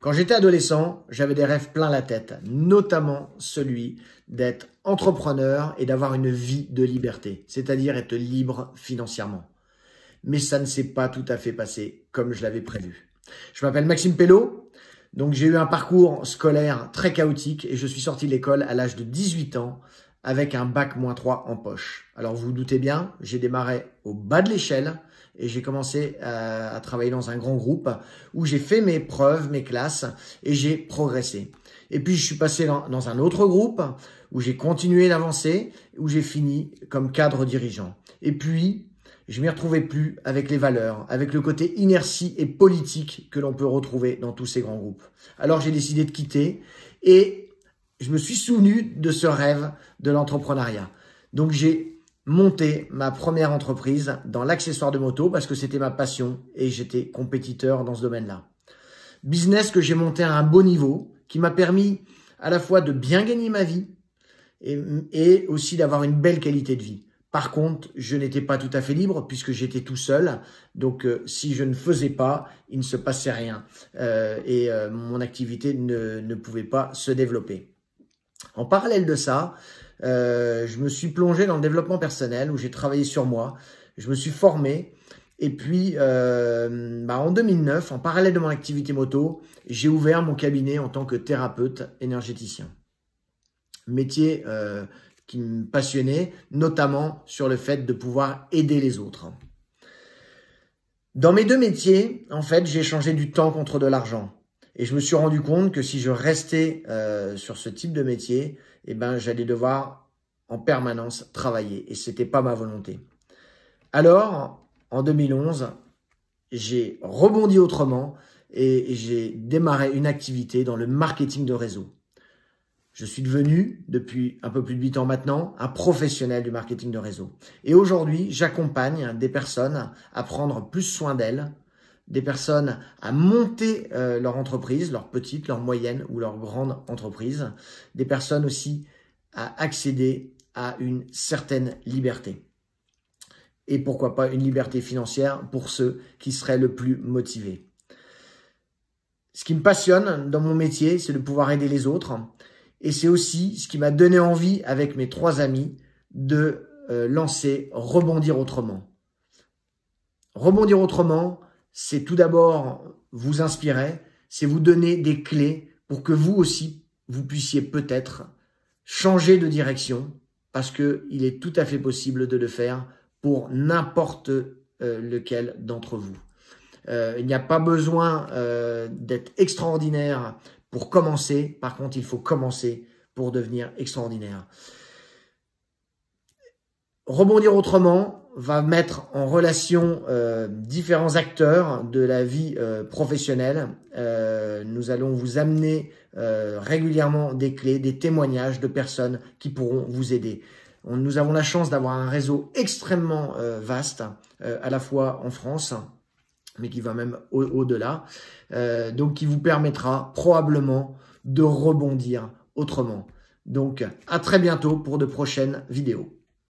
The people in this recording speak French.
Quand j'étais adolescent, j'avais des rêves plein la tête, notamment celui d'être entrepreneur et d'avoir une vie de liberté, c'est-à-dire être libre financièrement. Mais ça ne s'est pas tout à fait passé comme je l'avais prévu. Je m'appelle Maxime Pello, donc j'ai eu un parcours scolaire très chaotique et je suis sorti de l'école à l'âge de 18 ans avec un bac-3 en poche. Alors vous vous doutez bien, j'ai démarré au bas de l'échelle et j'ai commencé à travailler dans un grand groupe où j'ai fait mes preuves, mes classes et j'ai progressé. Et puis je suis passé dans un autre groupe où j'ai continué d'avancer, où j'ai fini comme cadre dirigeant. Et puis je m'y retrouvais plus avec les valeurs, avec le côté inertie et politique que l'on peut retrouver dans tous ces grands groupes. Alors j'ai décidé de quitter et je me suis souvenu de ce rêve de l'entrepreneuriat. Donc j'ai monté ma première entreprise dans l'accessoire de moto parce que c'était ma passion et j'étais compétiteur dans ce domaine-là. Business que j'ai monté à un beau niveau qui m'a permis à la fois de bien gagner ma vie et aussi d'avoir une belle qualité de vie. Par contre, je n'étais pas tout à fait libre puisque j'étais tout seul. Donc, si je ne faisais pas, il ne se passait rien. Mon activité ne pouvait pas se développer. En parallèle de ça, je me suis plongé dans le développement personnel où j'ai travaillé sur moi. Je me suis formé. Et puis, en 2009, en parallèle de mon activité moto, j'ai ouvert mon cabinet en tant que thérapeute énergéticien. Métier qui me passionnait, notamment sur le fait de pouvoir aider les autres. Dans mes deux métiers, en fait, j'ai échangé du temps contre de l'argent. Et je me suis rendu compte que si je restais sur ce type de métier, j'allais devoir en permanence travailler. Et ce n'était pas ma volonté. Alors, en 2011, j'ai rebondi autrement et j'ai démarré une activité dans le marketing de réseau. Je suis devenu, depuis un peu plus de 8 ans maintenant, un professionnel du marketing de réseau. Et aujourd'hui, j'accompagne des personnes à prendre plus soin d'elles, des personnes à monter leur entreprise, leur petite, leur moyenne ou leur grande entreprise, des personnes aussi à accéder à une certaine liberté. Et pourquoi pas une liberté financière pour ceux qui seraient le plus motivés. Ce qui me passionne dans mon métier, c'est de pouvoir aider les autres. Et c'est aussi ce qui m'a donné envie, avec mes 3 amis, de lancer Rebondir Autrement. Rebondir Autrement, c'est tout d'abord vous inspirer, c'est vous donner des clés pour que vous aussi, vous puissiez peut-être changer de direction, parce qu'il est tout à fait possible de le faire pour n'importe lequel d'entre vous. Il n'y a pas besoin d'être extraordinaire pour commencer. Par contre, il faut commencer pour devenir extraordinaire. Rebondir autrement va mettre en relation différents acteurs de la vie professionnelle. Nous allons vous amener régulièrement des clés, des témoignages de personnes qui pourront vous aider. Nous avons la chance d'avoir un réseau extrêmement vaste, à la fois en France, mais qui va même au-delà, donc qui vous permettra probablement de rebondir autrement. Donc, à très bientôt pour de prochaines vidéos.